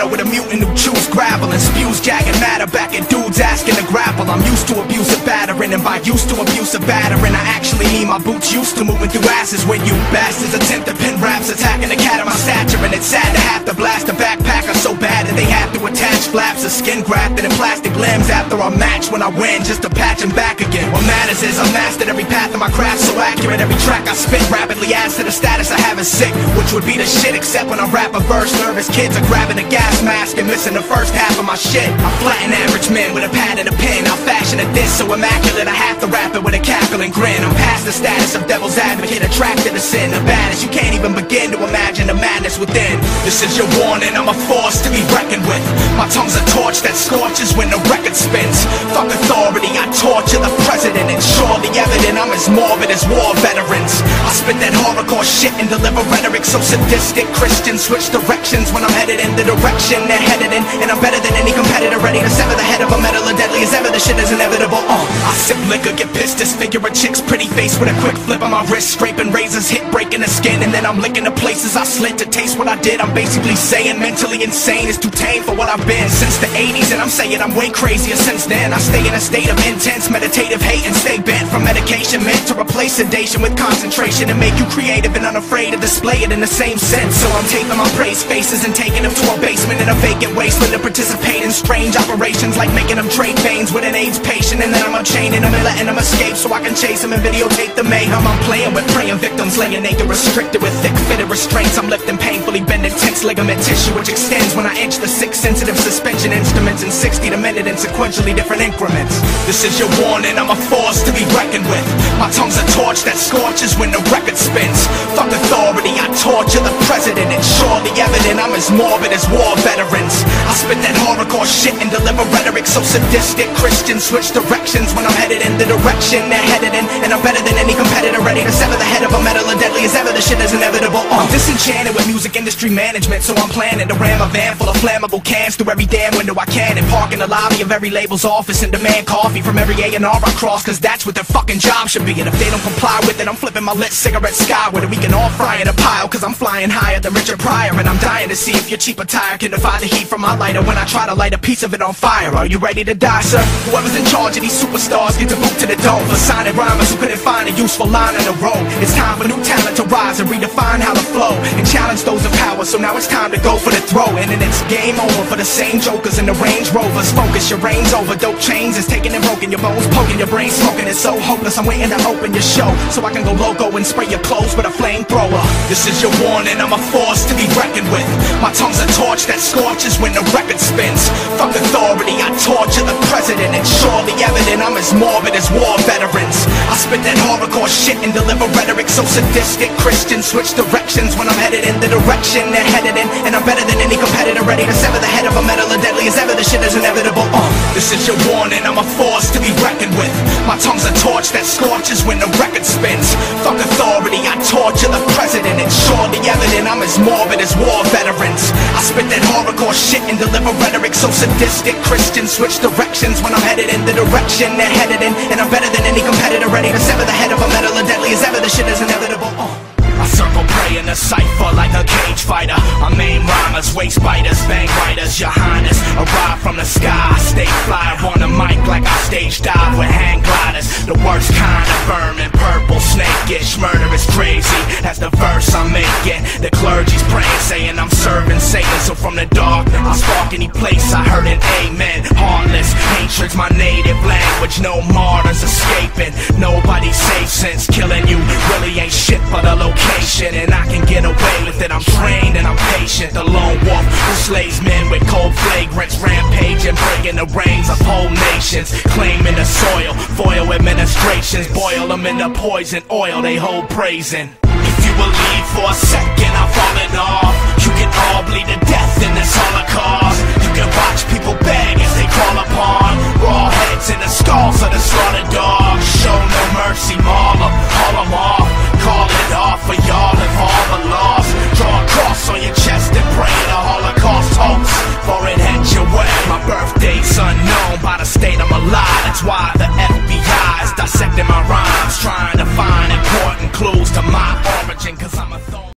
battle with a mutant who chews gravel and spews jagged matter back at dudes asking to grapple. I'm used to abusive battering, and by used to abusive battering I actually mean my boots used to moving through asses when you bastards attempt to pin raps attacking the cat of my stature. And it's sad to have to blast a backpacker so bad that they have to attach flaps of skin grafted and plastic limbs after a match when I win just to patch them back again. What matters is I mastered every path of my craft so accurate. Every track I spit rapidly adds to the status I have as sick, which would be the shit except when I rap a verse. Nervous kids are grabbing a gas mask and missing the first half of my shit. I flatten average men with a pad and a pen. I'll fashion a diss so immaculate I have to rap it with a cackling grin. I'm past the status of devil's advocate, attracted to sin. The baddest, you can't even begin to imagine the madness within. This is your warning, I'm a force to be reckoned with. My tongue's a torch that scorches when the record spins. Fuck authority, I torture the president. It's surely evident I'm as morbid as war veterans. I spit that horrorcore shit and deliver rhetoric so sadistic. Christians switch directions when I'm headed in the direction they're headed in, and I'm better than any competitor, ready to sever the head of a metal or deadly as ever. The shit is inevitable. I sip liquor, get pissed, disfigure a chick's pretty face with a quick flip on my wrist, scraping razors, hit breaking the skin, and then I'm licking the places I slit to taste what I did. I'm basically saying mentally insane is too tame for what I've been since the 80s, and I'm saying I'm way crazier since then. I stay in a state of intense meditative hate and stay bent from medication meant to replace sedation with concentration and make you creative and unafraid to display it in the same sense. So I'm taping my praise faces and taking them to a basement in a vacant wasteland to participate in strange operations like making them trade veins with an AIDS patient, and then I'm unchaining them and letting them escape so I can chase them and videotape the mayhem. I'm playing with preying victims, laying naked, restricted with thick fitted restraints. I'm lifting painfully bending tense ligament tissue which extends when I inch the 6 sensitive suspension instruments in 60 a minute in sequentially different increments. This is your warning, I'm a force to be reckoned with. My tongue's a torch that scorches when the record spins. Fuck authority, I torture the president. It's surely evident I'm as morbid as war veterans. I spit that horrorcore shit and deliver rhetoric so sadistic. Christians switch directions when I'm headed in the direction they're headed in, and I'm better than any competitor, ready to sever the head of a metal or deadly as ever. The shit is inevitable. I'm disenchanted with music industry management, so I'm planning to ram a van full of flammable cans through every damn window I can and park in the lobby of every label's office and demand coffee from every A&R I cross, cause that's what their fucking job should be. And if they don't comply with it, I'm flipping my lit cigarette skyward and we can all fry in a pile, cause I'm flying higher than Richard Pryor. And I'm dying to see if your cheap attire can defy the heat from my lighter when I try to light a piece of it on fire. Are you ready to die, sir? Whoever's in charge of these superstars gets a boot to the dome for signing rhymers who couldn't find a useful line in the road. It's time for new talent to rise and redefine how to flow and challenge those in power. So now it's time to go for the throw, and then it's game over for the same jokers in the Range Rovers. Focus, your reigns over. Dope chains is taking and broken, your bones poking, your brain smoking. It's so hopeless, I'm waiting to open your show so I can go loco and spray your clothes with a flamethrower. This is your warning, I'm a force to be reckoned with. My tongue's a torch that scorches when the record spins. Fuck authority, I torture the president. It's surely evident I'm as morbid as war veterans. I spit that horrorcore shit and deliver rhetoric so sadistic. Christians switch directions when I'm headed in the direction they're headed in, and I'm better than any competitor, ready to sever the head of a metal or deadly as ever. The shit is inevitable. This is your warning, I'm a force to be reckoned with. My tongue's a torch that scorches when the record spins. Fuck authority, I torture the president. It's surely evident I'm as morbid as war veterans. I spit that horrorcore shit and deliver rhetoric so sadistic. Christians switch directions when I'm headed in the direction they're headed in, and I'm better than any competitor, ready to sever the head of a metal or deadly as ever. The shit is inevitable. I circle prey in a cipher like a cage fighter. I maim rhymers, waste biters, bang writers. Your highness, arrive from the sky. Stay fly on the mic like I stage dive with hang gliders. The worst kind of vermin, purple, snakish, murderous, crazy. That's the verse I'm making. The clergy's praying, saying I'm serving Satan. So from the dark, I'll spark any place I heard an amen. Heartless, hatred's my native language. No martyrs escaping. Nobody safe since killing you really ain't shit but a location, and I can get away with it. I'm trained and I'm patient. The lone wolf who slays men with cold flagrants, rampaging, breaking the reins of whole nations, claiming the soil, foil administrations, boil them in the poison oil they hold praising. If you believe for a second I'm falling off, you can all bleed to death in this holocaust. You can watch people beg as they crawl upon raw heads in the skulls of the slaughtered dogs. Show no mercy, maul them, haul them off. Call it off for y'all if all the lost. Draw a cross on your chest and pray the Holocaust hoax, for it heads your way. My birthday's unknown by the state I'm alive. That's why the FBI is dissecting my rhymes, trying to find important clues to my origin. Cause